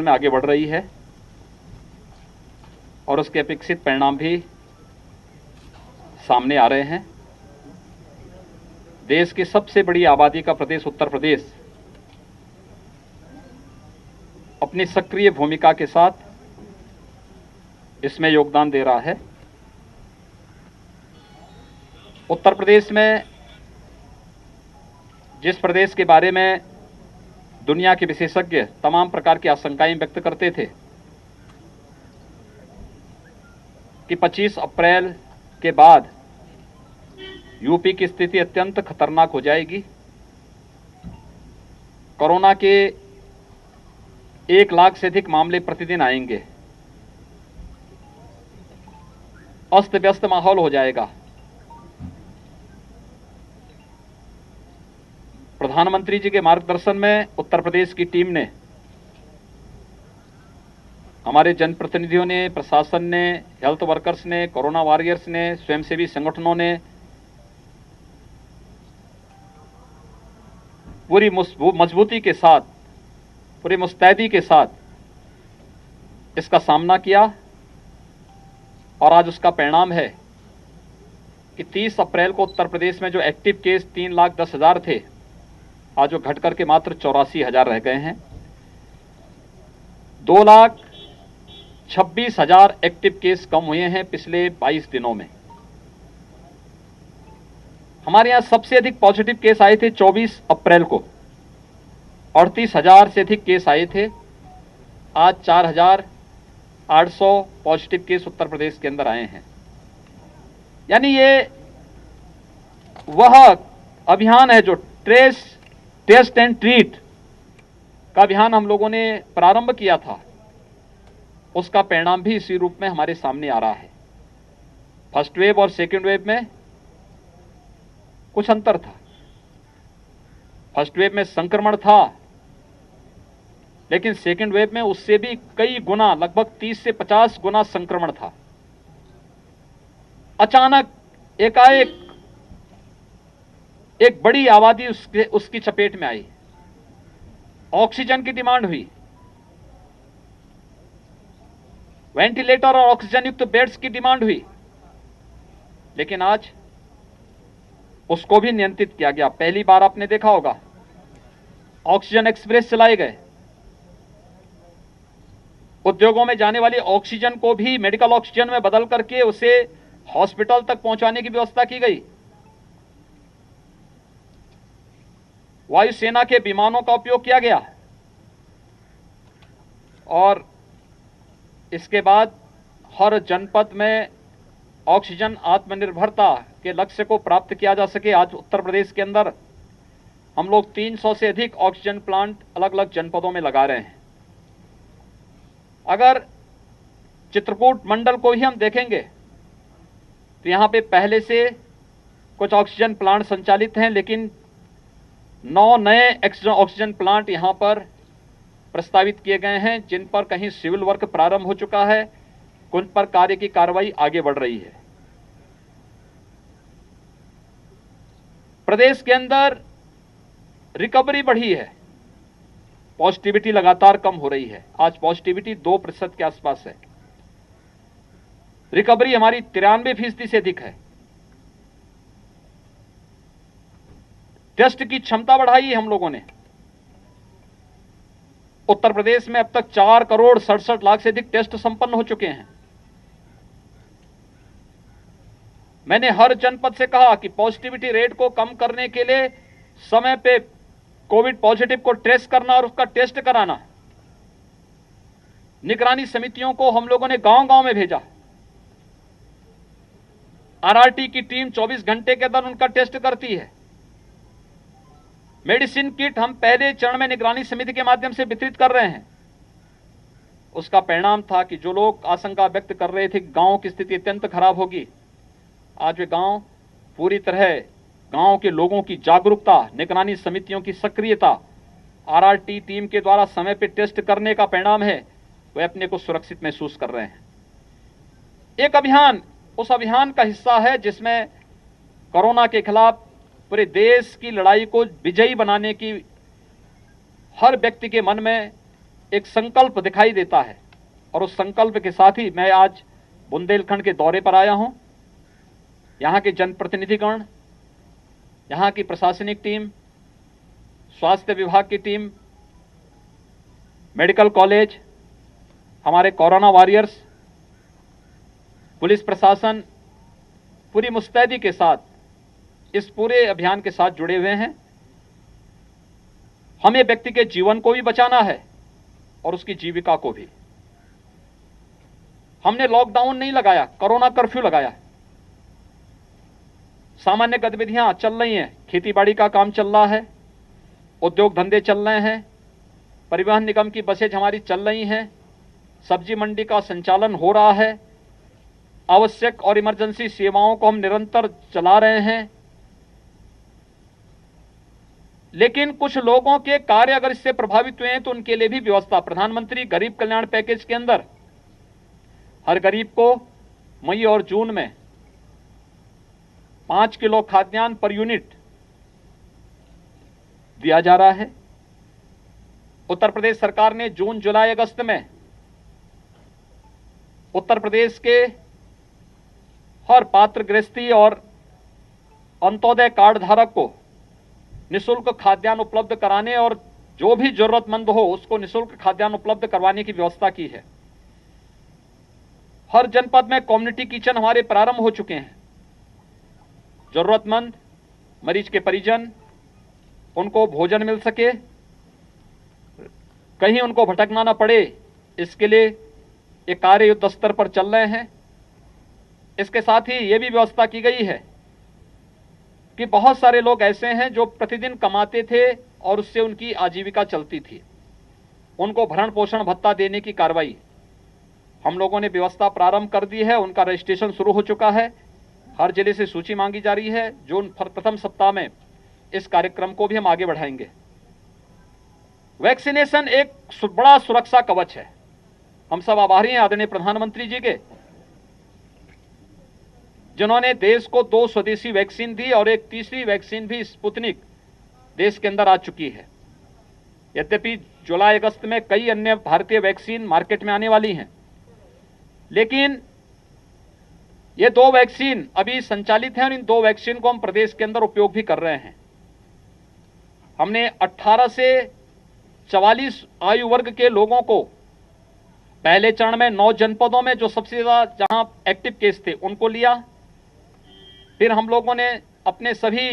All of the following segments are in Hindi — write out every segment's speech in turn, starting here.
में आगे बढ़ रही है और उसके अपेक्षित परिणाम भी सामने आ रहे हैं। देश की सबसे बड़ी आबादी का प्रदेश उत्तर प्रदेश अपनी सक्रिय भूमिका के साथ इसमें योगदान दे रहा है। उत्तर प्रदेश में, जिस प्रदेश के बारे में दुनिया के विशेषज्ञ तमाम प्रकार की आशंकाएं व्यक्त करते थे कि 25 अप्रैल के बाद यूपी की स्थिति अत्यंत खतरनाक हो जाएगी, कोरोना के 1 लाख से अधिक मामले प्रतिदिन आएंगे, अस्त व्यस्त माहौल हो जाएगा। प्रधानमंत्री जी के मार्गदर्शन में उत्तर प्रदेश की टीम ने, हमारे जनप्रतिनिधियों ने, प्रशासन ने, हेल्थ वर्कर्स ने, कोरोना वॉरियर्स ने, स्वयंसेवी संगठनों ने पूरी मजबूती के साथ, पूरी मुस्तैदी के साथ इसका सामना किया और आज उसका परिणाम है कि 30 अप्रैल को उत्तर प्रदेश में जो एक्टिव केस 3,10,000 थे, आज वो घट करके मात्र 84,000 रह गए हैं। 2,26,000 एक्टिव केस कम हुए हैं पिछले 22 दिनों में। हमारे यहाँ सबसे अधिक पॉजिटिव केस आए थे 24 अप्रैल को, 38,000 से अधिक केस आए थे। आज 4,800 पॉजिटिव केस उत्तर प्रदेश के अंदर आए हैं। यानी ये वह अभियान है जो टेस्ट एंड ट्रीट का अभियान हम लोगों ने प्रारंभ किया था, उसका परिणाम भी इसी रूप में हमारे सामने आ रहा है। फर्स्ट वेव और सेकेंड वेव में कुछ अंतर था। फर्स्ट वेव में संक्रमण था, लेकिन सेकेंड वेव में उससे भी कई गुना, लगभग 30 से 50 गुना संक्रमण था। अचानक एकाएक एक बड़ी आबादी उसकी चपेट में आई, ऑक्सीजन की डिमांड हुई, वेंटिलेटर और ऑक्सीजन युक्त बेड्स की डिमांड हुई, लेकिन आज उसको भी नियंत्रित किया गया। पहली बार आपने देखा होगा ऑक्सीजन एक्सप्रेस चलाए गए, उद्योगों में जाने वाली ऑक्सीजन को भी मेडिकल ऑक्सीजन में बदल करके उसे हॉस्पिटल तक पहुंचाने की व्यवस्था की गई। वायुसेना के विमानों का उपयोग किया गया और इसके बाद हर जनपद में ऑक्सीजन आत्मनिर्भरता के लक्ष्य को प्राप्त किया जा सके। आज उत्तर प्रदेश के अंदर हम लोग 300 से अधिक ऑक्सीजन प्लांट अलग अलग जनपदों में लगा रहे हैं। अगर चित्रकूट मंडल को ही हम देखेंगे तो यहां पे पहले से कुछ ऑक्सीजन प्लांट संचालित हैं, लेकिन 9 नए ऑक्सीजन प्लांट यहां पर प्रस्तावित किए गए हैं, जिन पर कहीं सिविल वर्क प्रारंभ हो चुका है, कुछ पर कार्य की कार्रवाई आगे बढ़ रही है। प्रदेश के अंदर रिकवरी बढ़ी है, पॉजिटिविटी लगातार कम हो रही है। आज पॉजिटिविटी 2% के आसपास है। रिकवरी हमारी 93% से अधिक है। टेस्ट की क्षमता बढ़ाई है हम लोगों ने। उत्तर प्रदेश में अब तक 4,67,00,000 से अधिक टेस्ट संपन्न हो चुके हैं। मैंने हर जनपद से कहा कि पॉजिटिविटी रेट को कम करने के लिए समय पे कोविड पॉजिटिव को ट्रेस करना और उसका टेस्ट कराना। निगरानी समितियों को हम लोगों ने गांव-गांव में भेजा। आरआरटी की टीम 24 घंटे के अंदर उनका टेस्ट करती है। मेडिसिन किट हम पहले चरण में निगरानी समिति के माध्यम से वितरित कर रहे हैं। उसका परिणाम था कि जो लोग आशंका व्यक्त कर रहे थे कि गांव की स्थिति अत्यंत खराब होगी, आज वे गांव पूरी तरह, गांव के लोगों की जागरूकता, निगरानी समितियों की सक्रियता, आरआरटी टीम के द्वारा समय पर टेस्ट करने का परिणाम है, वे अपने को सुरक्षित महसूस कर रहे हैं। एक अभियान उस अभियान का हिस्सा है जिसमें कोरोना के खिलाफ पूरे देश की लड़ाई को विजयी बनाने की हर व्यक्ति के मन में एक संकल्प दिखाई देता है और उस संकल्प के साथ ही मैं आज बुंदेलखंड के दौरे पर आया हूं। यहां के जनप्रतिनिधिगण, यहां की प्रशासनिक टीम, स्वास्थ्य विभाग की टीम, मेडिकल कॉलेज, हमारे कोरोना वॉरियर्स, पुलिस प्रशासन पूरी मुस्तैदी के साथ इस पूरे अभियान के साथ जुड़े हुए हैं। हमें व्यक्ति के जीवन को भी बचाना है और उसकी जीविका को भी। हमने लॉकडाउन नहीं लगाया, कोरोना कर्फ्यू लगाया। सामान्य गतिविधियां चल रही हैं, खेतीबाड़ी का काम चल रहा है, उद्योग धंधे चल रहे हैं, परिवहन निगम की बसेज हमारी चल रही हैं, सब्जी मंडी का संचालन हो रहा है, आवश्यक और इमरजेंसी सेवाओं को हम निरंतर चला रहे हैं। लेकिन कुछ लोगों के कार्य अगर इससे प्रभावित हुए हैं तो उनके लिए भी व्यवस्था, प्रधानमंत्री गरीब कल्याण पैकेज के अंदर हर गरीब को मई और जून में 5 किलो खाद्यान्न पर यूनिट दिया जा रहा है। उत्तर प्रदेश सरकार ने जून, जुलाई, अगस्त में उत्तर प्रदेश के हर पात्र गृहस्थी और अंत्योदय कार्ड धारक को निःशुल्क खाद्यान्न उपलब्ध कराने और जो भी जरूरतमंद हो उसको निःशुल्क खाद्यान्न उपलब्ध करवाने की व्यवस्था की है। हर जनपद में कम्युनिटी किचन हमारे प्रारंभ हो चुके हैं। जरूरतमंद मरीज के परिजन, उनको भोजन मिल सके, कहीं उनको भटकना ना पड़े, इसके लिए ये कार्य युद्ध स्तर पर चल रहे हैं। इसके साथ ही ये भी व्यवस्था की गई है कि बहुत सारे लोग ऐसे हैं जो प्रतिदिन कमाते थे और उससे उनकी आजीविका चलती थी, उनको भरण पोषण भत्ता देने की कार्रवाई हम लोगों ने व्यवस्था प्रारंभ कर दी है। उनका रजिस्ट्रेशन शुरू हो चुका है। हर जिले से सूची मांगी जा रही है। जून प्रथम सप्ताह में इस कार्यक्रम को भी हम आगे बढ़ाएंगे। वैक्सीनेशन एक बड़ा सुरक्षा कवच है। हम सब आभारी हैं आदरणीय प्रधानमंत्री जी के, जिन्होंने देश को 2 स्वदेशी वैक्सीन दी और एक तीसरी वैक्सीन भी स्पुतनिक देश के अंदर आ चुकी है। यद्यपि जुलाई अगस्त में कई अन्य भारतीय वैक्सीन मार्केट में आने वाली हैं, लेकिन ये 2 वैक्सीन अभी संचालित हैं और इन 2 वैक्सीन को हम प्रदेश के अंदर उपयोग भी कर रहे हैं। हमने 18 से 44 आयु वर्ग के लोगों को पहले चरण में 9 जनपदों में जो सबसे ज्यादा जहां एक्टिव केस थे उनको लिया। फिर हम लोगों ने अपने सभी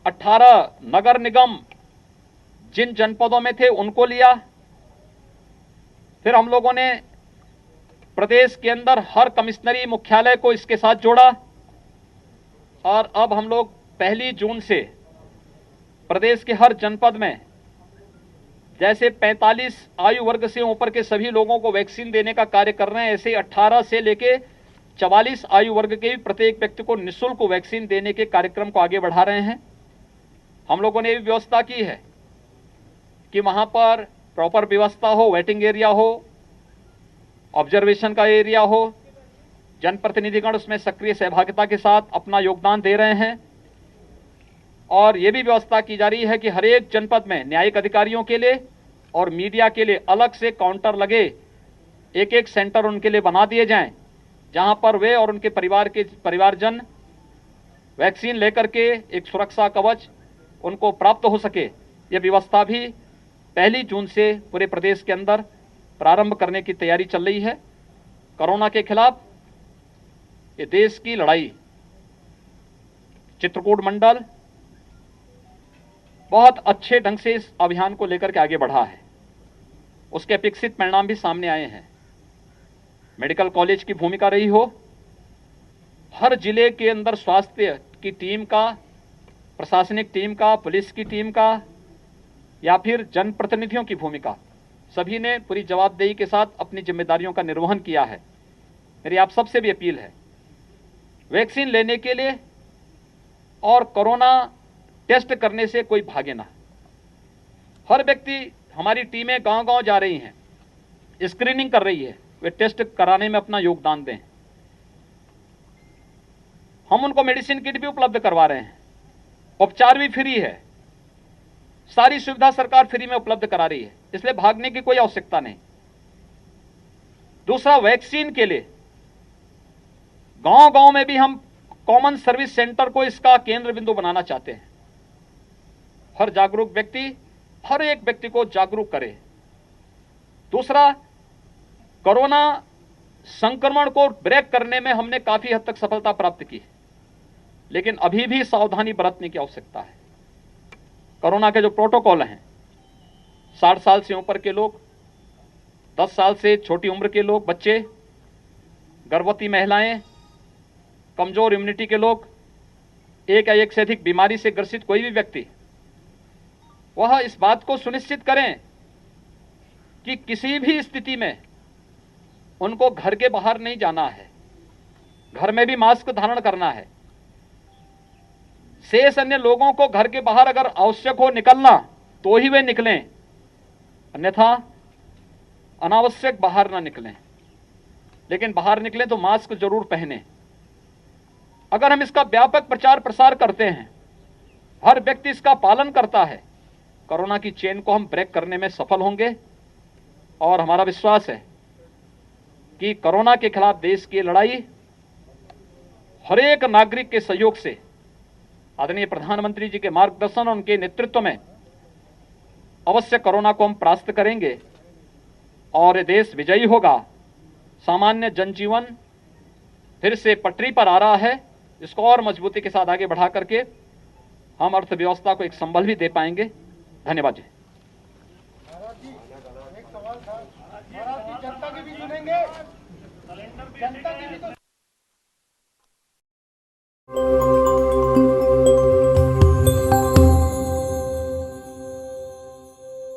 18 नगर निगम जिन जनपदों में थे उनको लिया। फिर हम लोगों ने प्रदेश के अंदर हर कमिश्नरी मुख्यालय को इसके साथ जोड़ा और अब हम लोग 1 जून से प्रदेश के हर जनपद में जैसे 45 आयु वर्ग से ऊपर के सभी लोगों को वैक्सीन देने का कार्य कर रहे हैं, ऐसे 18 से लेके 44 आयु वर्ग के भी प्रत्येक व्यक्ति को निःशुल्क वैक्सीन देने के कार्यक्रम को आगे बढ़ा रहे हैं। हम लोगों ने ये भी व्यवस्था की है कि वहां पर प्रॉपर व्यवस्था हो, वेटिंग एरिया हो, ऑब्जर्वेशन का एरिया हो, जनप्रतिनिधिगण उसमें सक्रिय सहभागिता के साथ अपना योगदान दे रहे हैं। और ये भी व्यवस्था की जा रही है कि हर एक जनपद में न्यायिक अधिकारियों के लिए और मीडिया के लिए अलग से काउंटर लगे, एक सेंटर उनके लिए बना दिए जाएं, जहां पर वे और उनके परिवारजन वैक्सीन लेकर के एक सुरक्षा कवच उनको प्राप्त हो सके। ये व्यवस्था भी 1 जून से पूरे प्रदेश के अंदर प्रारंभ करने की तैयारी चल रही है। कोरोना के खिलाफ ये देश की लड़ाई, चित्रकूट मंडल बहुत अच्छे ढंग से इस अभियान को लेकर के आगे बढ़ा है। उसके अपेक्षित परिणाम भी सामने आए हैं। मेडिकल कॉलेज की भूमिका रही हो, हर जिले के अंदर स्वास्थ्य की टीम का, प्रशासनिक टीम का, पुलिस की टीम का या फिर जनप्रतिनिधियों की भूमिका, सभी ने पूरी जवाबदेही के साथ अपनी जिम्मेदारियों का निर्वहन किया है। मेरी आप सबसे भी अपील है, वैक्सीन लेने के लिए और कोरोना टेस्ट करने से कोई भागे ना। हर व्यक्ति, हमारी टीमें गांव-गांव जा रही हैं, स्क्रीनिंग कर रही है, वे टेस्ट कराने में अपना योगदान दें। हम उनको मेडिसिन किट भी उपलब्ध करवा रहे हैं, उपचार भी फ्री है। सारी सुविधा सरकार फ्री में उपलब्ध करा रही है, इसलिए भागने की कोई आवश्यकता नहीं। दूसरा, वैक्सीन के लिए गांव गांव में भी हम कॉमन सर्विस सेंटर को इसका केंद्र बिंदु बनाना चाहते हैं। हर जागरूक व्यक्ति हर एक व्यक्ति को जागरूक करे। दूसरा, कोरोना संक्रमण को ब्रेक करने में हमने काफी हद तक सफलता प्राप्त की, लेकिन अभी भी सावधानी बरतने की आवश्यकता है। कोरोना के जो प्रोटोकॉल हैं, 60 साल से ऊपर के लोग, 10 साल से छोटी उम्र के लोग, बच्चे, गर्भवती महिलाएं, कमजोर इम्यूनिटी के लोग, एक या एक से अधिक बीमारी से ग्रसित कोई भी व्यक्ति, वह इस बात को सुनिश्चित करें कि किसी भी स्थिति में उनको घर के बाहर नहीं जाना है, घर में भी मास्क धारण करना है। शेष अन्य लोगों को घर के बाहर अगर आवश्यक हो निकलना तो ही वे निकलें, अन्यथा अनावश्यक बाहर ना निकलें। लेकिन बाहर निकलें तो मास्क जरूर पहने। अगर हम इसका व्यापक प्रचार प्रसार करते हैं, हर व्यक्ति इसका पालन करता है, कोरोना की चेन को हम ब्रेक करने में सफल होंगे। और हमारा विश्वास है कि कोरोना के खिलाफ देश की लड़ाई हर एक नागरिक के सहयोग से, आदरणीय प्रधानमंत्री जी के मार्गदर्शन और उनके नेतृत्व में अवश्य कोरोना को हम परास्त करेंगे और ये देश विजयी होगा। सामान्य जनजीवन फिर से पटरी पर आ रहा है, इसको और मजबूती के साथ आगे बढ़ा करके हम अर्थव्यवस्था को एक संबल भी दे पाएंगे। धन्यवाद जी। एक सवाल था, जनता की भी सुनेंगे, जनता की भी तो